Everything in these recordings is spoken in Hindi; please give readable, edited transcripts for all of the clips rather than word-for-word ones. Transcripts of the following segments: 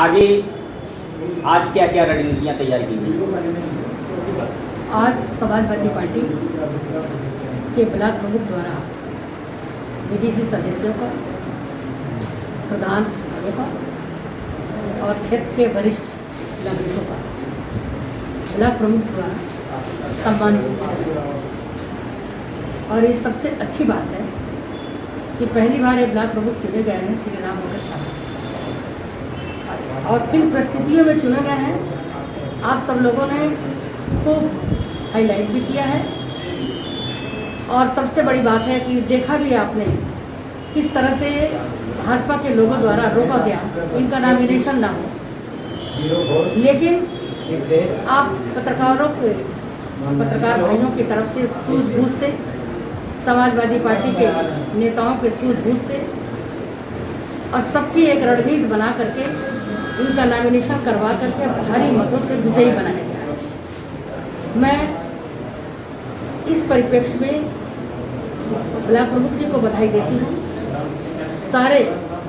आगे आज क्या क्या रणनीतियाँ तैयार की गई? आज समाजवादी पार्टी के ब्लॉक प्रमुख द्वारा बीडीसी सदस्यों का, प्रधान का और क्षेत्र के वरिष्ठ नागरिकों का ब्लॉक प्रमुख द्वारा सम्मानित किया। और ये सबसे अच्छी बात है कि पहली बार एक ब्लॉक प्रमुख चुने गए हैं श्री राम मोहन साहब, और किन परिस्थितियों में चुने गए हैं आप सब लोगों ने खूब हाईलाइट भी किया है। और सबसे बड़ी बात है कि देखा भी आपने किस तरह से भाजपा के लोगों द्वारा रोका गया इनका नॉमिनेशन ना हो, लेकिन आप पत्रकार भाइयों की तरफ से सूझबूझ से, समाजवादी पार्टी के नेताओं के सूझबूझ से और सबकी एक रणनीति बना करके इनका नॉमिनेशन करवा करके भारी मतों से विजयी बनाया गया है। मैं इस परिप्रेक्ष्य में ब्लॉक प्रमुख जी को बधाई देती हूँ, सारे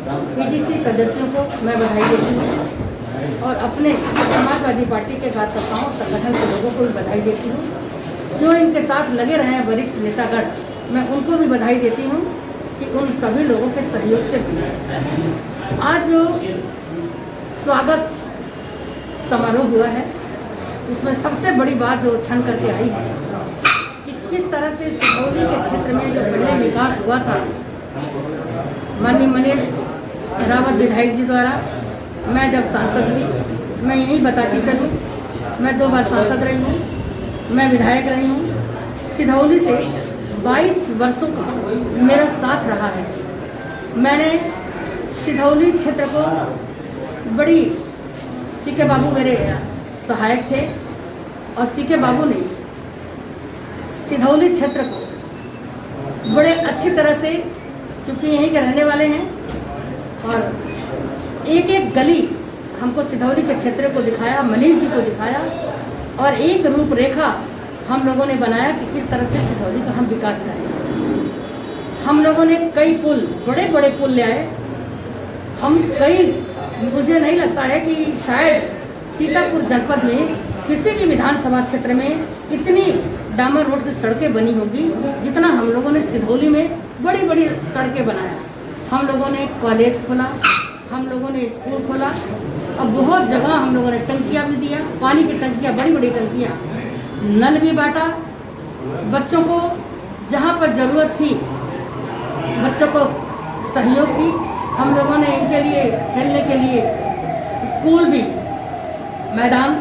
पीटीसी सदस्यों को मैं बधाई देती हूँ और अपने समाजवादी पार्टी के कार्यकर्ताओं संगठन के लोगों को भी बधाई देती हूँ। जो इनके साथ लगे रहे हैं वरिष्ठ नेतागण, मैं उनको भी बधाई देती हूँ कि उन सभी लोगों के सहयोग से भी आज जो स्वागत समारोह हुआ है उसमें सबसे बड़ी बात जो छन करके आई है कि किस तरह से सिंगरौली के क्षेत्र में जो पहले विकास हुआ था माननीय मनीष रावत विधायक जी द्वारा, मैं जब सांसद थी, मैं यही बताती चलूँ, मैं 2 बार सांसद रही हूँ, मैं विधायक रही हूँ। सिंगरौली से 22 वर्षों का मेरा साथ रहा है। मैंने सिंगरौली क्षेत्र को बड़ी, सीके बाबू मेरे सहायक थे और सीके बाबू ने सिंगरौली क्षेत्र को बड़े अच्छी तरह से, क्योंकि यहीं के रहने वाले हैं, और एक एक गली हमको सिंगरौली के क्षेत्र को दिखाया, मनीष जी को दिखाया और एक रूपरेखा हम लोगों ने बनाया कि किस तरह से सिंगरौली का हम विकास करें। हम लोगों ने कई पुल, बड़े बड़े पुल ले आए। हम कई, मुझे नहीं लगता है कि शायद सीतापुर जनपद में किसी भी विधानसभा क्षेत्र में इतनी डामर रोड की सड़कें बनी होगी जितना हम लोगों ने सिंगरौली में बड़ी बड़ी सड़कें बनाया। हम लोगों ने कॉलेज खोला, हम लोगों ने स्कूल खोला और बहुत जगह हम लोगों ने टंकियाँ भी दिया, पानी की टंकियाँ, बड़ी बड़ी टंकियाँ, नल भी बांटा। बच्चों को जहाँ पर ज़रूरत थी बच्चों को सहयोग की। हम लोगों ने इनके लिए खेलने के लिए स्कूल भी, मैदान,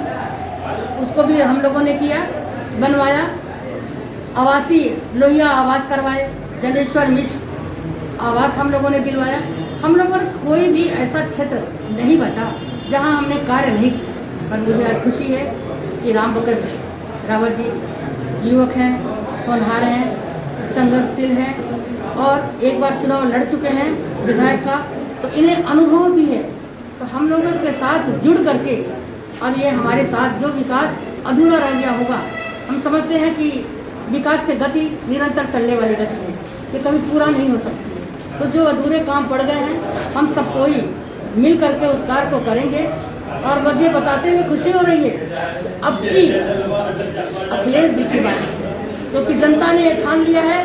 उसको भी हम लोगों ने किया, बनवाया। आवासीय लोहिया आवास करवाए, जनेश्वर मिश्र आवास हम लोगों ने दिलवाया। हम लोगों ने कोई भी ऐसा क्षेत्र नहीं बचा जहां हमने कार्य नहीं किया। पर मुझे आज खुशी है कि राम बकस रावत जी युवक हैं, होनहार हैं, संघर्षशील हैं और एक बार चुनाव लड़ चुके हैं विधायक का, तो इन्हें अनुभव भी है। तो हम लोगों के साथ जुड़ करके अब ये हमारे साथ जो विकास अधूरा रह गया होगा, हम समझते हैं कि विकास की गति निरंतर चलने वाली गति है, ये कभी पूरा नहीं हो सकती है। तो जो अधूरे काम पड़ गए हैं हम सब कोई मिल करके उस कार्य को करेंगे। और मुझे बताते हुए खुशी हो रही है अब की अखिलेश जी की बात, क्योंकि जनता ने ठान लिया है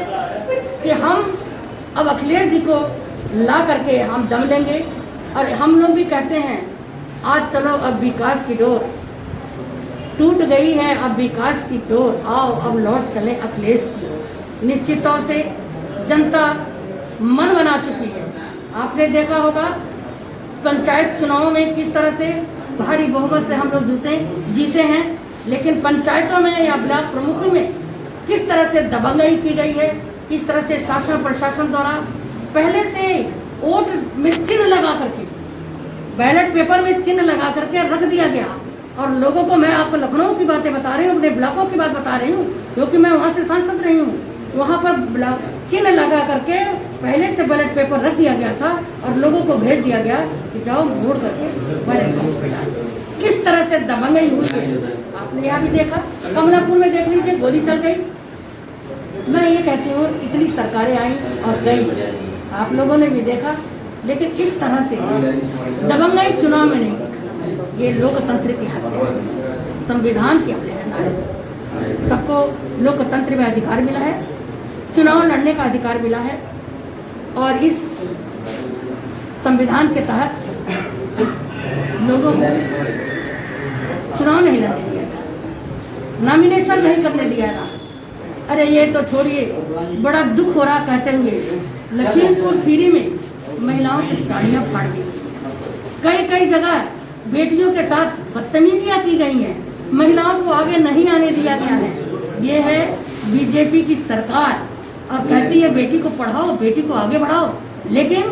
कि हम अब अखिलेश जी को ला करके हम दम लेंगे। और हम लोग भी कहते हैं आज चलो अब विकास की डोर टूट गई है, अब विकास की डोर, आओ अब लौट चले अखिलेश की ओर। निश्चित तौर से जनता मन बना चुकी है। आपने देखा होगा पंचायत चुनावों में किस तरह से भारी बहुमत से हम लोग जीते हैं, लेकिन पंचायतों में या ब्लॉक प्रमुखों में किस तरह से दबंगई की गई है, किस तरह से शासन प्रशासन द्वारा पहले से वोट में चिन्ह लगा करके, बैलेट पेपर में चिन्ह लगा करके रख दिया गया। और लोगों को, मैं आपको लखनऊ की बातें बता रही हूँ, अपने ब्लॉकों की बात बता रही हूँ, क्योंकि मैं वहाँ से सांसद रही हूँ। वहाँ पर चिन्ह लगा करके पहले से बैलेट पेपर रख दिया गया था और लोगों को भेज दिया गया कि जाओ वोट करके बैलेट पेपर डालो। किस तरह से दबंगई हुई है आपने यहाँ भी देखा, कमलापुर में देख लीजिए, गोली चल गई। मैं ये कहती हूँ इतनी सरकारें आई और गई, आप लोगों ने भी देखा, लेकिन इस तरह से दबंगई चुनाव में नहीं। ये लोकतंत्र की हत्या है, संविधान की अवहेलना है। सबको लोकतंत्र में अधिकार मिला है, चुनाव लड़ने का अधिकार मिला है, और इस संविधान के तहत लोगों को चुनाव नहीं लड़ने दिया गया, नॉमिनेशन नहीं करने दिया गया। अरे ये तो छोड़िए, बड़ा दुख हो रहा कहते हुए लखीमपुर खीरी में महिलाओं की साड़ियाँ फाड़ दी, कई जगह बेटियों के साथ बदतमीजियाँ की गई हैं, महिलाओं को आगे नहीं आने दिया गया है। ये है बीजेपी की सरकार, अब कहती है बेटी को पढ़ाओ, बेटी को आगे बढ़ाओ, लेकिन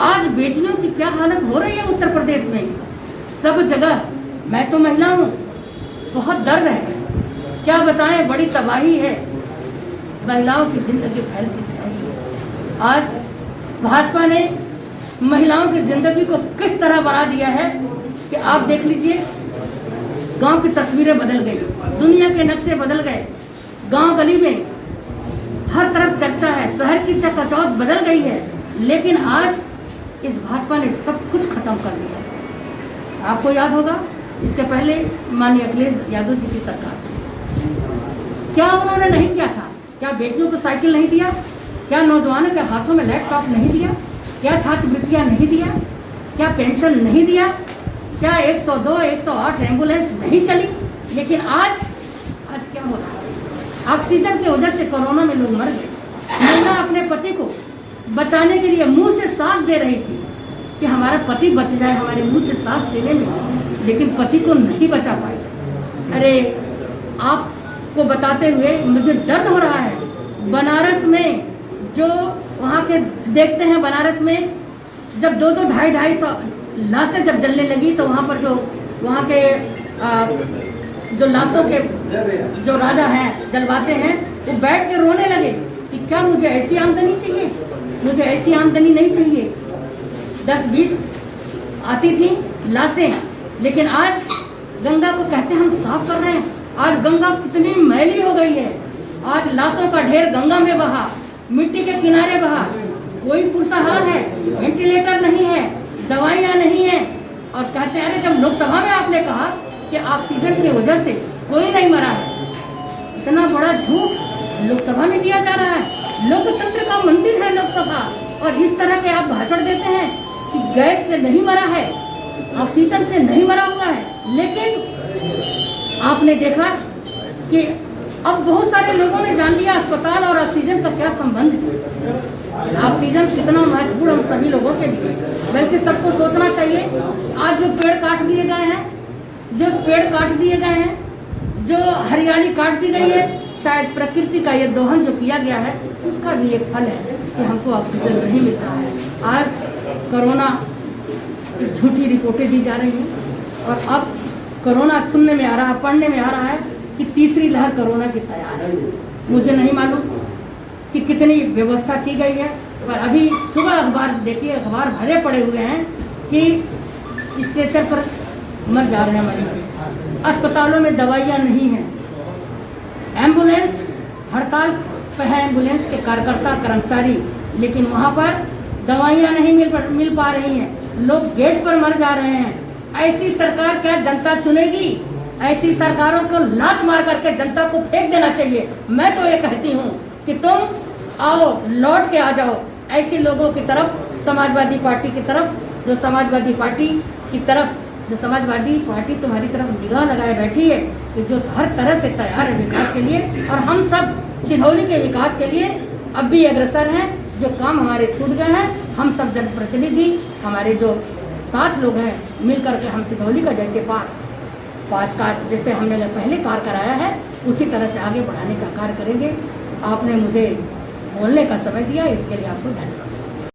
आज बेटियों की क्या हालत हो रही है उत्तर प्रदेश में। सब जगह, मैं तो महिला हूँ, बहुत दर्द है, क्या बताएं, बड़ी तबाही है, महिलाओं की जिंदगी फैलती सही है। आज भाजपा ने महिलाओं की जिंदगी को किस तरह बना दिया है कि आप देख लीजिए, गांव की तस्वीरें बदल गई, दुनिया के नक्शे बदल गए, गांव गली में हर तरफ चर्चा है, शहर की चकाचौंध बदल गई है, लेकिन आज इस भाजपा ने सब कुछ खत्म कर दिया। आपको याद होगा इसके पहले माननीय अखिलेश यादव जी की सरकार, क्या उन्होंने नहीं किया था? क्या बेटियों को साइकिल नहीं दिया? क्या नौजवानों के हाथों में लैपटॉप नहीं दिया? क्या छात्रवृत्तियां नहीं दिया? क्या पेंशन नहीं दिया? क्या 102, 108 एम्बुलेंस नहीं चली? लेकिन आज क्या हो रहा है? ऑक्सीजन की वजह से कोरोना में लोग मर गए। महिला अपने पति को बचाने के लिए मुंह से सांस दे रही थी कि हमारा पति बच जाए, हमारे मुंह से सांस देने में, लेकिन पति को नहीं बचा पाई। अरे आपको बताते हुए मुझे दर्द हो रहा है। बनारस में जो वहाँ के देखते हैं, बनारस में जब 2-2, 250 लाशें जब जलने लगी, तो वहाँ पर जो वहाँ के जो लाशों के जो राजा हैं, जलवाते हैं, वो बैठ के रोने लगे कि क्या मुझे ऐसी आमदनी चाहिए, मुझे ऐसी आमदनी नहीं चाहिए। 10-20 आती थी लाशें, लेकिन आज गंगा को कहते हैं हम साफ कर रहे हैं। आज गंगा कितनी मैली हो गई है, आज लाशों का ढेर गंगा में बहा, मिट्टी के किनारे बहा, कोई पुरसाहार है, वेंटिलेटर नहीं है, दवाइयाँ नहीं है, और कहते हैं अरे जब लोकसभा में आपने कहा कि ऑक्सीजन की वजह से कोई नहीं मरा है, इतना बड़ा झूठ लोकसभा में दिया जा रहा है। लोकतंत्र का मंदिर है लोकसभा, और इस तरह के आप भाषण देते हैं कि गैस से नहीं मरा है, ऑक्सीजन से नहीं मरा हुआ है। लेकिन आपने देखा कि अब बहुत सारे लोगों ने जान लिया अस्पताल और ऑक्सीजन का क्या संबंध है, ऑक्सीजन कितना महत्वपूर्ण हम सभी लोगों के लिए। बल्कि सबको सोचना चाहिए, आज जो पेड़ काट दिए गए हैं, जो हरियाली काट दी गई है, शायद प्रकृति का ये दोहन जो किया गया है, उसका भी एक फल है कि हमको ऑक्सीजन नहीं मिल रहा है। आज कोरोना की झूठी रिपोर्टें दी जा रही हैं, और अब कोरोना सुनने में आ रहा है, पढ़ने में आ रहा है कि तीसरी लहर कोरोना की तैयार है। मुझे नहीं मालूम कि कितनी व्यवस्था की गई है, पर अभी सुबह अखबार देखिए, अखबार भरे पड़े हुए हैं कि स्ट्रेचर पर मर जा रहे हैं मरीज, अस्पतालों में दवाइयाँ नहीं हैं, एम्बुलेंस हड़ताल पे है, एम्बुलेंस के कार्यकर्ता कर्मचारी, लेकिन वहाँ पर दवाइयाँ नहीं मिल पा रही हैं, लोग गेट पर मर जा रहे हैं। ऐसी सरकार क्या जनता चुनेगी? ऐसी सरकारों को लात मार करके जनता को फेंक देना चाहिए। मैं तो ये कहती हूँ कि तुम आओ, लौट के आ जाओ ऐसे लोगों की तरफ, समाजवादी पार्टी की तरफ, जो समाजवादी पार्टी तुम्हारी तरफ निगाह लगाए बैठी है, कि जो हर तरह से तैयार है विकास के लिए, और हम सब सिधौली के विकास के लिए अब भी अग्रसर हैं। जो काम हमारे छूट गए हैं, हम सब जनप्रतिनिधि, हमारे जो 7 लोग हैं, मिल करके हम सिधौली का जैसे पास कार्य जैसे हमने पहले कार्य कराया है, उसी तरह से आगे बढ़ाने का कार्य करेंगे। आपने मुझे बोलने का समय दिया, इसके लिए आपको धन्यवाद।